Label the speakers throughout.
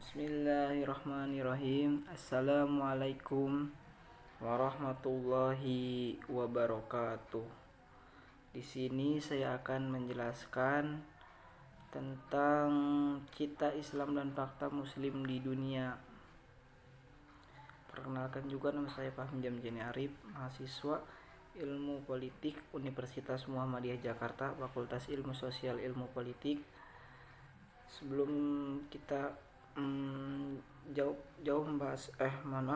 Speaker 1: Bismillahirrahmanirrahim. Assalamualaikum warahmatullahi wabarakatuh. Di sini saya akan menjelaskan tentang cita Islam dan fakta Muslim di dunia. Perkenalkan juga, nama saya Fahmi Jamjani Arif, mahasiswa Ilmu Politik Universitas Muhammadiyah Jakarta, Fakultas Ilmu Sosial Ilmu Politik. Sebelum kita jauh membahas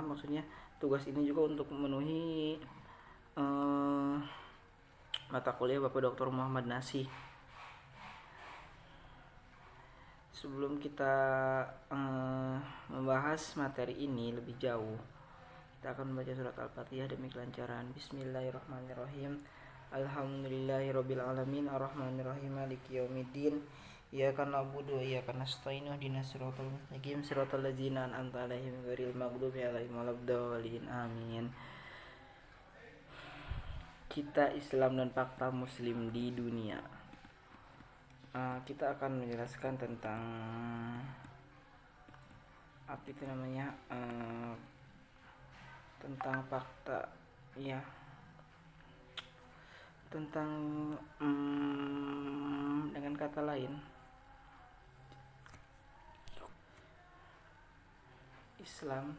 Speaker 1: maksudnya tugas ini juga untuk memenuhi mata kuliah Bapak Dr. Muhammad Nasih. Sebelum kita membahas materi ini lebih jauh, kita akan membaca surat Al-Fatihah demi kelancaran. Bismillahirrahmanirrahim. Alhamdulillahirabbil alamin arrahmanirrahim maliki yaumiddin. Iyyaka na'budu wa iyyaka nasta'in ihdinas siratal mustaqim siratal ladzina an'amta 'alaihim ghairil maghdubi 'alaihim waladdallin. Amin. Cita Islam dan fakta Muslim di dunia. Kita akan menjelaskan tentang tentang fakta, ya, tentang dengan kata lain, Islam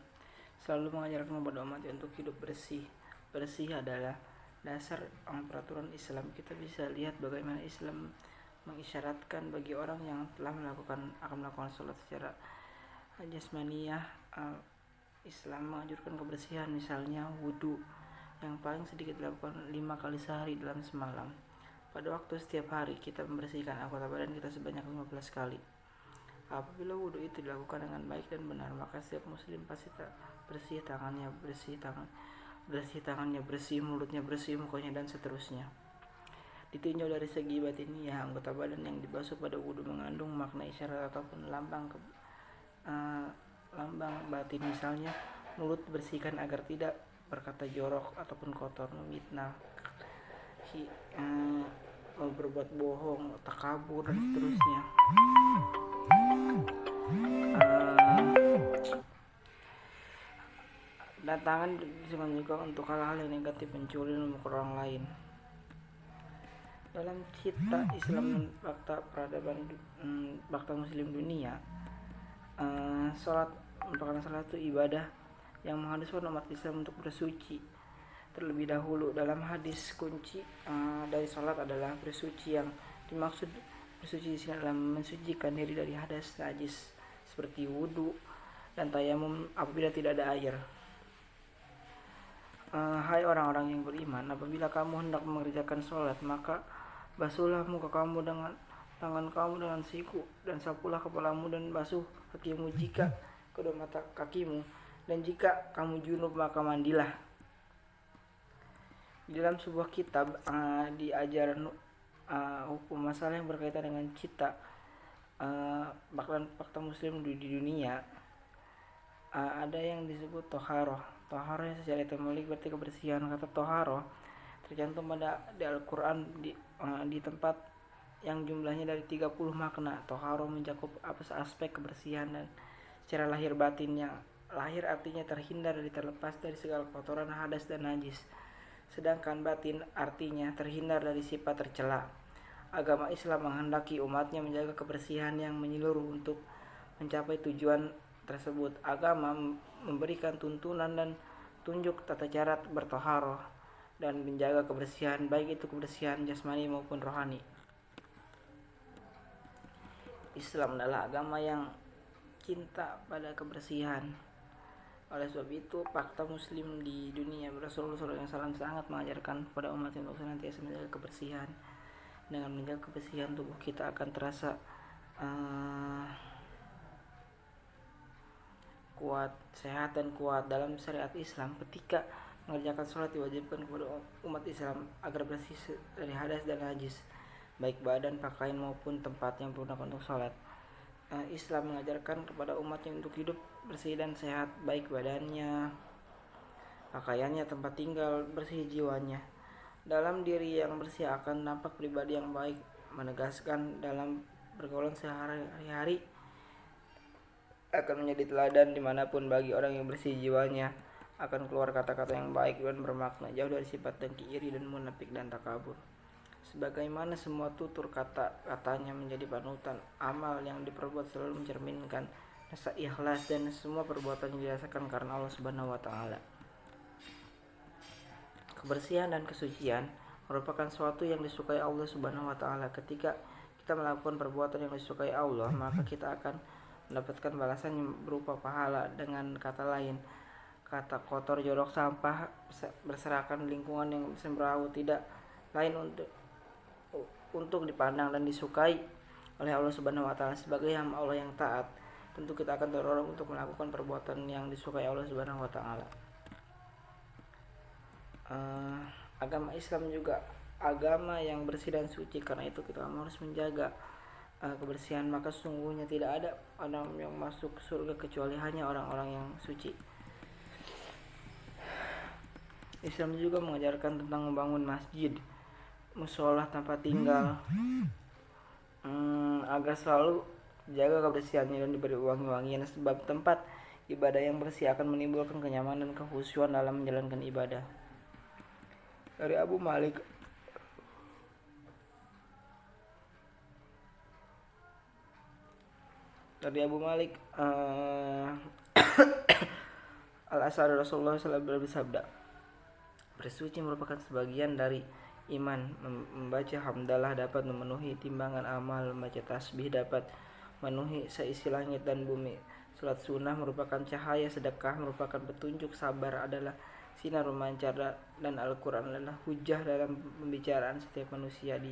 Speaker 1: selalu mengajarkan kepada umatnya untuk hidup bersih. Bersih adalah dasar peraturan Islam. Kita bisa lihat bagaimana Islam mengisyaratkan bagi orang yang telah akan melakukan sholat secara jasmaniyah. Islam menganjurkan kebersihan, misalnya wudhu yang paling sedikit dilakukan 5 kali sehari dalam semalam. Pada waktu setiap hari kita membersihkan anggota badan kita sebanyak 15 kali. Apabila wudhu itu dilakukan dengan baik dan benar, maka setiap muslim pasti bersih, tangannya bersih, mulutnya bersih, mukanya dan seterusnya. Ditinjau dari segi batiniah, anggota badan yang dibasuh pada wudhu mengandung makna isyarat ataupun lambang batin. Misalnya, mulut bersihkan agar tidak berkata jorok ataupun kotor, memfitnah, berbuat bohong, takabur dan seterusnya. Dan tangan digunakan juga untuk hal-hal yang negatif, mencuri dan memukul orang lain. Dalam cita Islam dan fakta peradaban fakta Muslim dunia, sholat merupakan salah satu ibadah yang mengharuskan umat Islam untuk bersuci terlebih dahulu. Dalam hadis, kunci dari sholat adalah bersuci. Yang dimaksud bersuci di sini adalah mensucikan diri dari hadas najis seperti wudhu dan tayamum apabila tidak ada air. Hai orang-orang yang beriman, apabila kamu hendak mengerjakan sholat, maka basuhlah muka kamu dengan tangan kamu dengan siku, dan sapulah kepalamu dan basuh kakimu jika kedua mata kakimu, dan jika kamu junub maka mandilah. Di dalam sebuah kitab diajaran hukum masalah yang berkaitan dengan cita fakta Muslim di dunia, ada yang disebut toharoh. Toharoh yang secara etimologi berarti kebersihan. Kata toharoh tercantum di Al-Quran di tempat yang jumlahnya dari 30 makna. Toharoh mencakup aspek kebersihan dan secara lahir batin. Yang lahir artinya terhindar dari terlepas dari segala kotoran, hadas dan najis. Sedangkan batin artinya terhindar dari sifat tercela. Agama Islam menghendaki umatnya menjaga kebersihan yang menyeluruh untuk mencapai tujuan tersebut. Agama memberikan tuntunan dan tunjuk tata cara bertoharoh dan menjaga kebersihan, baik itu kebersihan jasmani maupun rohani. Islam adalah agama yang cinta pada kebersihan. Oleh sebab itu, fakta Muslim di dunia, Rasulullah SAW sangat mengajarkan kepada umat untuk senantiasa menjaga kebersihan. Dengan menjaga kebersihan, tubuh kita akan terasa kuat, sehat dan kuat. Dalam syariat Islam, ketika mengerjakan sholat diwajibkan kepada umat Islam agar bersih dari hadas dan najis, baik badan, pakaian maupun tempat yang digunakan untuk sholat. Islam mengajarkan kepada umatnya untuk hidup bersih dan sehat, baik badannya, pakaiannya, tempat tinggal, bersih jiwanya. Dalam diri yang bersih akan nampak pribadi yang baik, menegaskan dalam pergaulan sehari-hari akan menjadi teladan dimanapun bagi orang yang bersih jiwanya. Akan keluar kata-kata yang baik dan bermakna, jauh dari sifat dengki, iri dan munafik dan takabur. Sebagaimana semua tutur kata-katanya menjadi panutan, amal yang diperbuat selalu mencerminkan rasa ikhlas dan semua perbuatan yang dirasakan karena Allah Subhanahu wa taala. Kebersihan dan kesucian merupakan sesuatu yang disukai Allah Subhanahu wa taala. Ketika kita melakukan perbuatan yang disukai Allah, maka kita akan mendapatkan balasan yang berupa pahala. Dengan kata lain, kata kotor, jorok, sampah berserakan lingkungan yang sembraut tidak lain untuk dipandang dan disukai oleh Allah Subhanahu wa taala. Sebagai hamba Allah yang taat, tentu kita akan terdorong untuk melakukan perbuatan yang disukai Allah Subhanahu wa taala. Agama Islam juga agama yang bersih dan suci, karena itu kita harus menjaga kebersihan. Maka sungguhnya tidak ada orang yang masuk surga kecuali hanya orang-orang yang suci. Islam juga mengajarkan tentang membangun masjid, musola tempat tinggal, agar selalu jaga kebersihannya dan diberi wangi-wangian, sebab tempat ibadah yang bersih akan menimbulkan kenyamanan dan kekhusyuan dalam menjalankan ibadah. Dari Abu Malik Al-As'ari, Rasulullah SAW bersabda, bersuci merupakan sebagian dari iman. Membaca hamdalah dapat memenuhi timbangan amal. Membaca tasbih dapat memenuhi seisi langit dan bumi. Salat sunnah merupakan cahaya. Sedekah merupakan petunjuk. Sabar adalah sinar memancar, dan Al-Quran adalah hujah dalam pembicaraan setiap manusia di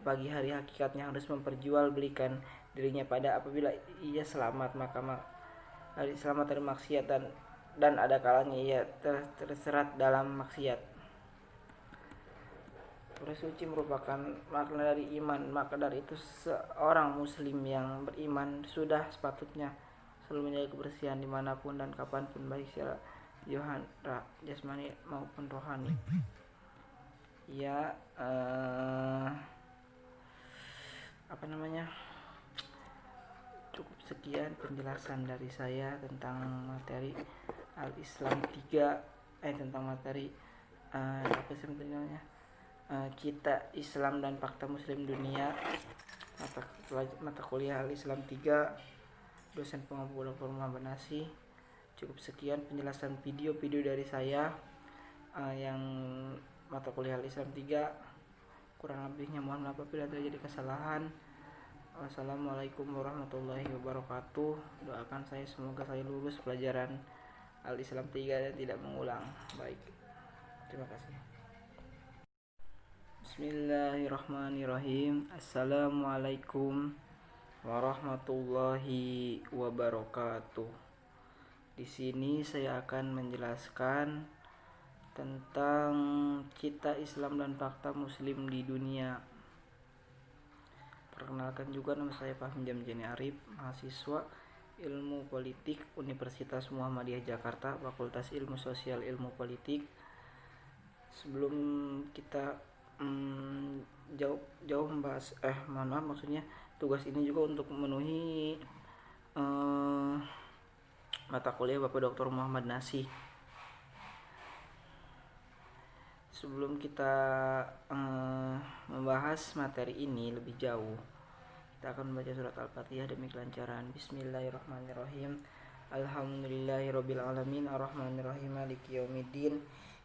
Speaker 1: pagi hari. Hakikatnya harus memperjualbelikan dirinya pada apabila ia selamat, maka selamat dari maksiat, dan ada kalanya ia terserat dalam maksiat. Bersuci merupakan makna dari iman. Maka dari itu seorang muslim yang beriman sudah sepatutnya selalu menjaga kebersihan dimanapun dan kapanpun, baik secara jasmani maupun rohani. Ya, cukup sekian penjelasan dari saya tentang materi Al-Islam 3, tentang materi kita Islam dan Fakta Muslim Dunia, mata kuliah Al-Islam 3, dosen pengabu Dr. Muhammad Nasi. Cukup sekian penjelasan video dari saya yang mata kuliah Al-Islam 3. Kurang lebihnya mohon maaf apabila terjadi kesalahan. Wassalamualaikum warahmatullahi wabarakatuh. Doakan saya semoga saya lulus pelajaran Al-Islam 3 dan tidak mengulang. Baik, terima kasih. Bismillahirrahmanirrahim. Assalamualaikum warahmatullahi wabarakatuh. Di sini saya akan menjelaskan tentang kita Islam dan Fakta Muslim di Dunia. Perkenalkan juga, nama saya Fahmi Jamjani Arif, mahasiswa Ilmu Politik Universitas Muhammadiyah Jakarta, Fakultas Ilmu Sosial Ilmu Politik. Sebelum kita jauh membahas maksudnya tugas ini juga untuk memenuhi mata kuliah Bapak Dr. Muhammad Nasi. Sebelum kita membahas materi ini lebih jauh, kita akan membaca surat Al-Fatihah demi kelancaran. Bismillahirrahmanirrahim. Alhamdulillahirabbil alamin, arrahmanirrahim, maliki yaumiddin.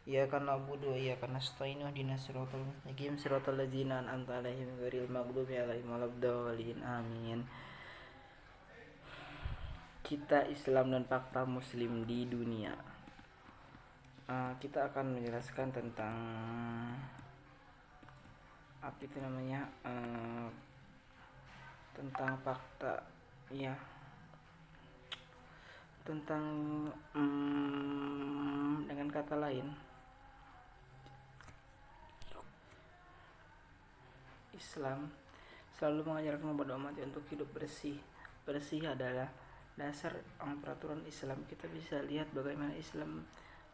Speaker 1: Iyyaka na'budu wa iyyaka nasta'in, ihdinas siratal mustaqim, siratal ladzina an'amta 'alaihim ghairil maghdubi 'alaihim waladdallin. Amin. Kita Islam dan Fakta Muslim di Dunia. Kita akan menjelaskan tentang tentang fakta, ya, tentang dengan kata lain, Islam selalu mengajarkan kepada umatnya untuk hidup bersih. Bersih adalah dasar peraturan Islam. Kita bisa lihat bagaimana Islam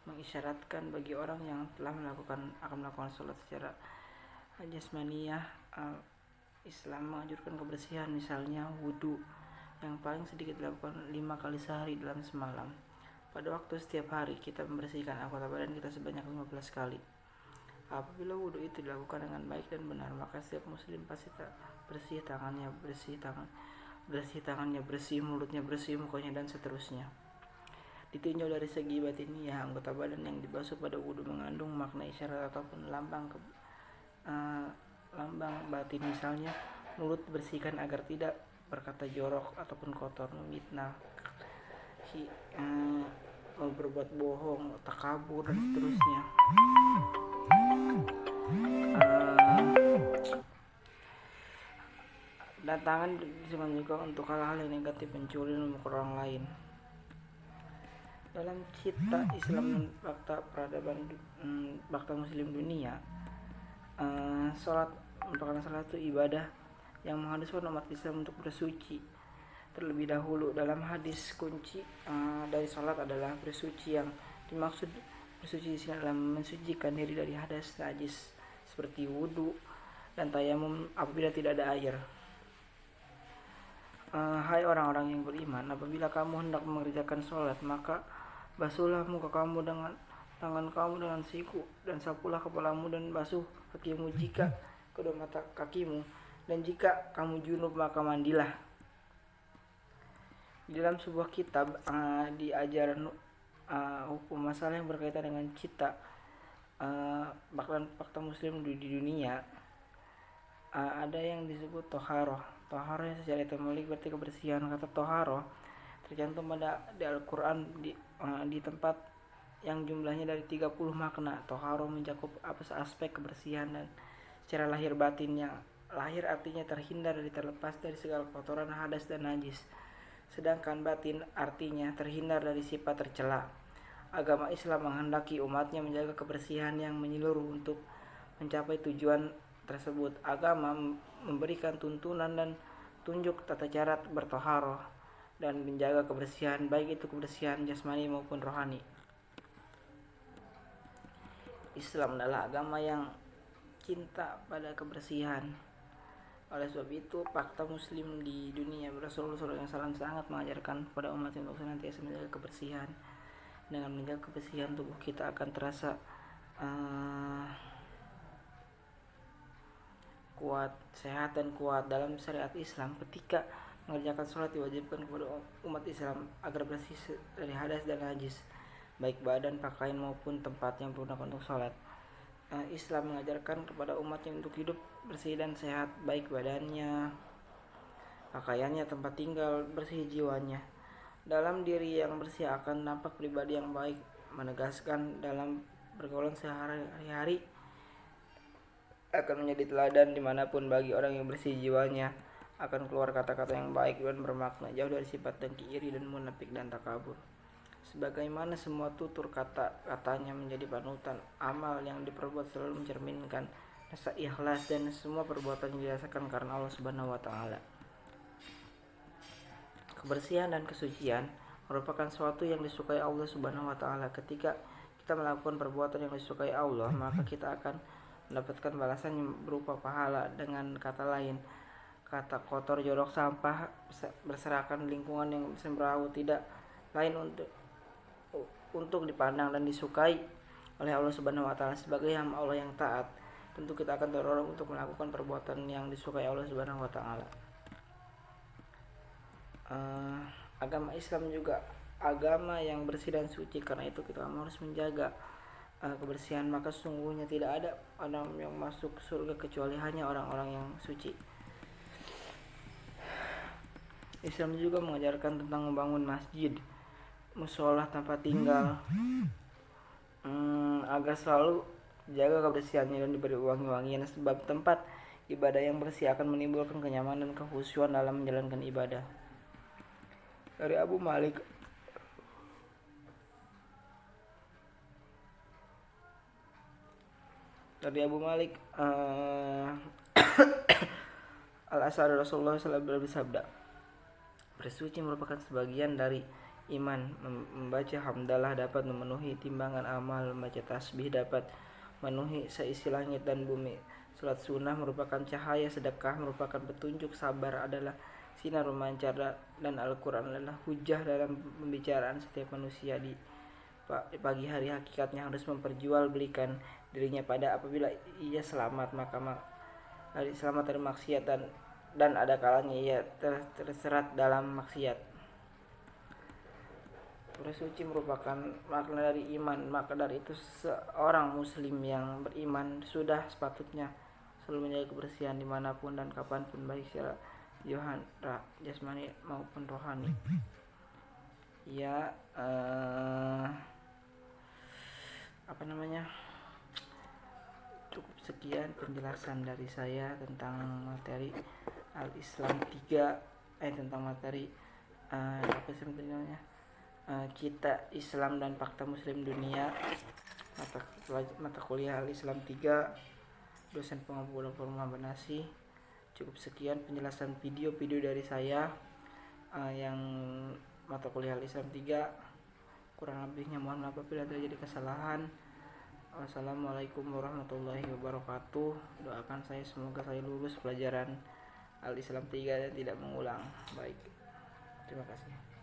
Speaker 1: mengisyaratkan bagi orang yang telah akan melakukan sholat secara jasmaniyah. Islam menganjurkan kebersihan, misalnya wudu. yang paling sedikit dilakukan 5 kali sehari dalam semalam. Pada waktu setiap hari kita membersihkan anggota badan kita sebanyak 15 kali. Apabila wudhu itu dilakukan dengan baik dan benar, maka setiap muslim pasti bersih tangannya, bersih mulutnya, bersih mukanya, dan seterusnya. Ditinjau dari segi batiniah, anggota badan yang dibasuh pada wudhu mengandung makna isyarat ataupun lambang batin. Misalnya, mulut bersihkan agar tidak berkata jorok ataupun kotor, memfitnah, berbuat bohong, takabur, dan seterusnya. Dan tangan digunakan juga untuk hal-hal yang negatif, mencuri dan memukul orang lain. Dalam cita Islam dan fakta peradaban fakta muslim dunia, sholat merupakan salah satu ibadah yang mengharuskan umat Islam untuk bersuci terlebih dahulu. Dalam hadis kunci dari sholat adalah bersuci. Yang dimaksud bersuci di sini adalah mensucikan diri dari hadas najis seperti wudhu dan tayamum apabila tidak ada air. Hai orang-orang yang beriman, apabila kamu hendak mengerjakan sholat, maka basuhlah muka kamu dengan tangan kamu dengan siku, dan sapulah kepalamu dan basuh kakimu jika kedua mata kakimu, dan jika kamu junub maka mandilah. Di dalam sebuah kitab di ajaran hukum masalah yang berkaitan dengan cita fakta muslim di dunia, ada yang disebut toharoh. Toharoh yang secara etimologi berarti kebersihan. Kata toharoh tercantum di Al-Quran di tempat yang jumlahnya dari 30 makna. Toharoh mencakup aspek kebersihan dan secara lahir batin. Yang lahir artinya terhindar dari terlepas dari segala kotoran, hadas, dan najis. Sedangkan batin artinya terhindar dari sifat tercela. Agama Islam menghendaki umatnya menjaga kebersihan yang menyeluruh untuk mencapai tujuan tersebut. Agama memberikan tuntunan dan tunjuk tata cara bertoharoh dan menjaga kebersihan, baik itu kebersihan jasmani maupun rohani. Islam adalah agama yang cinta pada kebersihan. Oleh sebab itu, fakta muslim di dunia Rasulullah SAW sangat mengajarkan kepada umat untuk senantiasa menjaga kebersihan. Dengan menjaga kebersihan, tubuh kita akan terasa kuat, sehat, dan kuat. Dalam syariat Islam, ketika mengerjakan sholat diwajibkan kepada umat Islam agar bersih dari hadas dan najis, baik badan, pakaian maupun tempat yang digunakan untuk sholat. Islam mengajarkan kepada umatnya untuk hidup bersih dan sehat, baik badannya, pakaiannya, tempat tinggal, bersih jiwanya. Dalam diri yang bersih akan nampak pribadi yang baik, menegaskan dalam pergaulan sehari-hari akan menjadi teladan dimanapun. Bagi orang yang bersih jiwanya akan keluar kata-kata yang baik dan bermakna, jauh dari sifat dengki, iri, dan munafik dan takabur. Sebagaimana semua tutur kata-katanya menjadi panutan, amal yang diperbuat selalu mencerminkan rasa ikhlas, dan semua perbuatan yang dirasakan karena Allah Subhanahu wa Ta'ala. Kebersihan dan kesucian merupakan sesuatu yang disukai Allah Subhanahu wa Ta'ala. Ketika kita melakukan perbuatan yang disukai Allah, maka kita akan mendapatkan balasan yang berupa pahala. Dengan kata lain, kata kotor, jorok, sampah, berserakan lingkungan yang semrawut tidak lain untuk dipandang dan disukai oleh Allah Subhanahu wa Ta'ala. Sebagai hamba Allah yang taat, tentu kita akan terdorong untuk melakukan perbuatan yang disukai Allah Subhanahu wa Ta'ala. Agama Islam juga agama yang bersih dan suci. Karena itu kita harus menjaga kebersihan. Maka sesungguhnya tidak ada orang yang masuk surga kecuali hanya orang-orang yang suci. Islam juga mengajarkan tentang membangun masjid, musola, tempat tinggal, agar selalu jaga kebersihannya dan diberi wangi-wangian. Sebab tempat ibadah yang bersih akan menimbulkan kenyamanan dan kekhusyuan dalam menjalankan ibadah. Dari Abu Malik Al-As'ari, Rasulullah SAW bersabda, bersuci merupakan sebagian dari iman. Membaca hamdalah dapat memenuhi timbangan amal. Membaca tasbih dapat memenuhi seisi langit dan bumi. Salat sunnah merupakan cahaya. Sedekah merupakan petunjuk. Sabar adalah sinar memancar, dan Al-Quran adalah hujah dalam pembicaraan setiap manusia di pagi hari. Hakikatnya harus memperjualbelikan dirinya pada apabila ia selamat, maka selamat dari maksiat, dan ada kalanya ia terserat dalam maksiat. Bersuci merupakan makna dari iman, maka dari itu seorang muslim yang beriman sudah sepatutnya selalu menjaga kebersihan dimanapun dan kapanpun, baik secara jasmani maupun rohani. Ya, cukup sekian penjelasan dari saya tentang materi Al-Islam 3, tentang materi apa sih namanya, kita Islam dan Fakta Muslim Dunia, mata kuliah Al-Islam 3, dosen pengampu Dr. Muhammad Nasi. Cukup sekian penjelasan video dari saya yang mata kuliah Al-Islam 3. Kurang lebihnya mohon maaf apabila terjadi kesalahan. Wassalamualaikum warahmatullahi wabarakatuh. Doakan saya semoga saya lulus pelajaran Al-Islam 3 dan tidak mengulang. Baik, terima kasih.